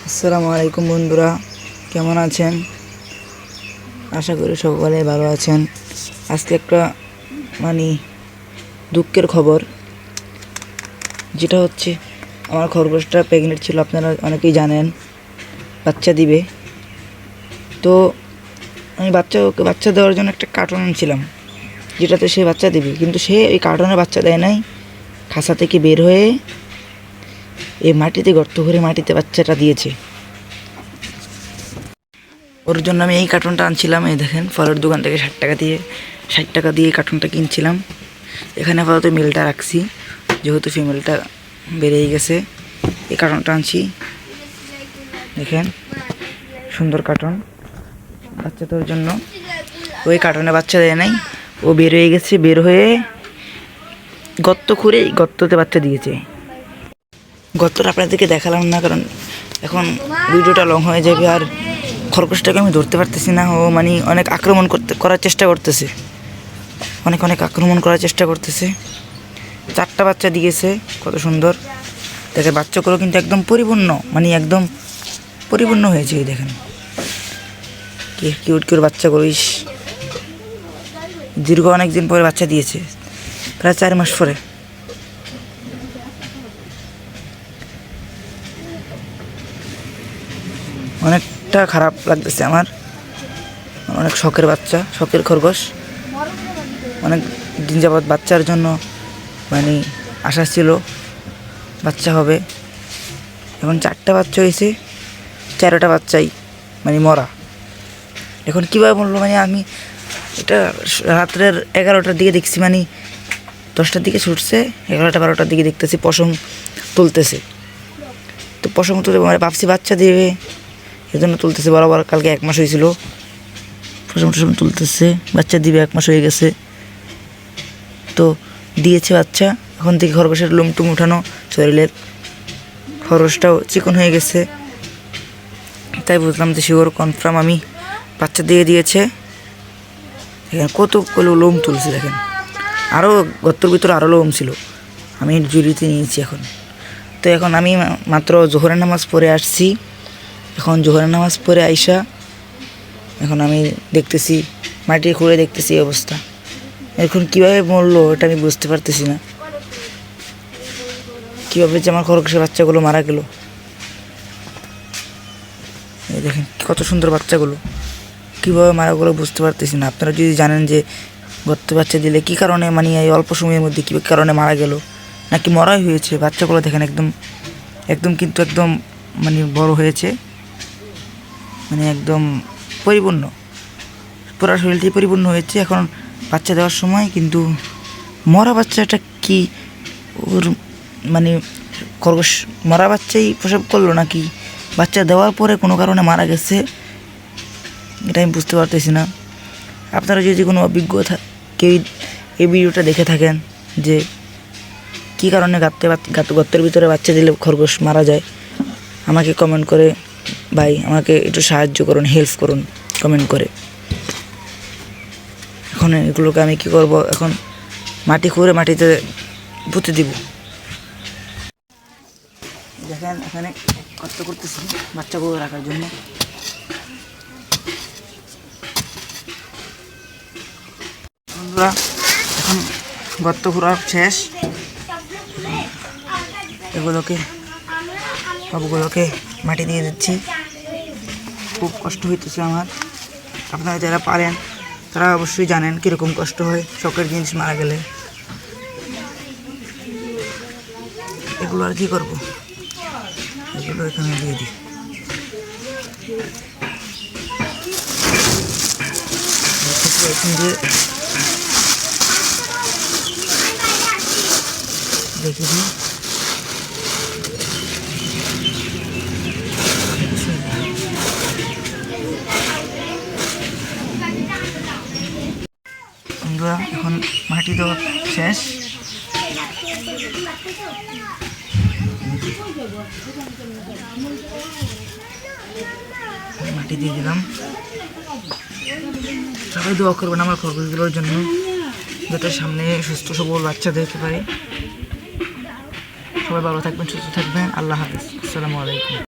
আসসালামু আলাইকুম বন্ধুরা, কেমন আছেন? আশা করি সকলে ভালো আছেন। আজকে একটা দুঃখের খবর, যেটা হচ্ছে আমার খরগোশটা প্রেগনেন্ট ছিল। আপনারা অনেকেই জানেন, বাচ্চা দিবে। তো আমি বাচ্চা দেওয়ার জন্য একটা কার্টন আনছিলাম, যেটাতে সে বাচ্চা দিবে, কিন্তু সে ওই কার্টনে বাচ্চা দেয় নাই। খাঁচা থেকে বের হয়ে এই মাটিতে গর্ত করে মাটিতে বাচ্চাটা দিয়েছে। ওর জন্য আমি এই কার্টুনটা আনছিলাম। এই দেখেন, ফলের দোকান থেকে 60 টাকা দিয়ে এই কার্টুনটা কিনছিলাম। এখানে আপাতত মেলটা রাখছি, যেহেতু ফিমেলটা বেড়েই গেছে। এই কার্টুনটা আনছি, দেখেন সুন্দর কার্টুন বাচ্চা তোর জন্য। ওই কার্টুনে বাচ্চা দেয় নাই, ও বের হয়ে গেছে। বের হয়ে গর্ত খুঁড়ে গর্ততে বাচ্চা দিয়েছে। গর্তটা আপনাদেরকে দেখালাম না, কারণ এখন ভিডিওটা লং হয়ে যাবে। আর খরগোশটাকে আমি ধরতে পারতেছি না। ও অনেক করার চেষ্টা করতেছে, অনেক আক্রমণ করার চেষ্টা করতেছে। 4টা বাচ্চা দিয়েছে, কত সুন্দর দেখে। বাচ্চাগুলো কিন্তু একদম পরিপূর্ণ, একদম পরিপূর্ণ হয়েছে। এই দেখেন কি কিউট কিউট বাচ্চাগুলো। দীর্ঘ অনেক দিন পরে বাচ্চা দিয়েছে, প্রায় 4 মাস পরে। অনেকটা খারাপ লাগতেছে আমার। অনেক শখের বাচ্চা, শখের খরগোশ। অনেক দিন যাবৎ বাচ্চার জন্য আশা ছিল বাচ্চা হবে। এখন 4টা বাচ্চা হয়েছে, 4টা বাচ্চাই মরা। এখন কীভাবে বললো, আমি এটা রাত্রের 11টার দিকে দেখছি, 10টার দিকে ছুটছে, 11টা 12টার দিকে দেখতেছি পশম তুলতেছে। তো পশম তুলে ভাবছি বাচ্চা দেবে, এজন্য তুলতেছে। বরাবর কালকে 1 মাস হয়েছিল, পশম টশম তুলতেছে, বাচ্চা দিবে। 1 মাস হয়ে গেছে, তো দিয়েছে বাচ্চা। এখন থেকে খরগোশের লোম টুম উঠানো, শরীরের খরগোশটাও চিকন হয়ে গেছে। তাই বুঝলাম যে শিওর কনফার্ম আমি বাচ্চা দিয়েছে। দেখেন কতগুলো লোম তুলছে, দেখেন। আরও গর্তর ভিতরে আরও লোম ছিল, আমি জুড়িতে নিয়েছি এখন। তো এখন আমি মাত্র জোহরের নামাজ পড়ে আসছি। এখন জোহরের নামাজ পড়ে আইসা এখন আমি দেখতেছি, মাটি খুঁড়ে দেখতেছি এই অবস্থা। এখন কীভাবে মরলো এটা আমি বুঝতে পারতেছি না। কীভাবে যে আমার খরগোশের বাচ্চাগুলো মারা গেল। এই দেখেন কত সুন্দর বাচ্চাগুলো, কীভাবে মারা গেলো বুঝতে পারতেছি না। আপনারা যদি জানেন যে গর্তে বাচ্চা দিলে কী কারণে, এই অল্প সময়ের মধ্যে কী কারণে মারা গেল, নাকি মরাই হয়েছে। বাচ্চাগুলো দেখেন একদম কিন্তু একদম বড় হয়েছে, একদম পরিপূর্ণ, পুরো শরীরটি পরিপূর্ণ হয়েছে এখন বাচ্চা দেওয়ার সময়। কিন্তু মরা বাচ্চাটা কি ওর খরগোশ মরা বাচ্চাই প্রসব করলো, নাকি বাচ্চা দেওয়ার পরে কোনো কারণে মারা গেছে, এটা আমি বুঝতে পারতেছি না। আপনারা যদি কোনো অভিজ্ঞতা কেউ এই ভিডিওটা দেখে থাকেন, যে কী কারণে গর্তের ভিতরে বাচ্চা দিলে খরগোশ মারা যায়, আমাকে কমেন্ট করে ভাই আমাকে একটু সাহায্য করুন, হেল্প করুন কমেন্ট করে। এখন এগুলোকে আমি কি করব, এখন মাটি খুঁড়ে মাটিতে পুঁতে দিব। দেখেন এখানে কষ্ট করতেছি বাচ্চাগুলো রাখার জন্য। বন্ধুরা, এখন গর্ত খুঁড়া শেষ। সবগুলোকে মাটি দিয়ে দিচ্ছি। খুব কষ্ট হইতেছে আমার। আপনারা যারা পারেন তারা অবশ্যই জানেন কীরকম কষ্ট হয় শখের জিনিস মারা গেলে। এগুলো আর কি করবো, এগুলো এখানে দিয়ে দিই। দেখি বন্ধুরা, এখন মাটি দেওয়া শেষ। মাটি দিয়ে দিলাম। সবাই দোয়া করবেন আমার খরগোশগুলোর জন্য, যাতে সামনে সুস্থ সবল বাচ্চা দিতে পারে। সবাই ভালো থাকবেন, সুস্থ থাকবেন। আল্লাহ হাফেজ, আসসালামু আলাইকুম।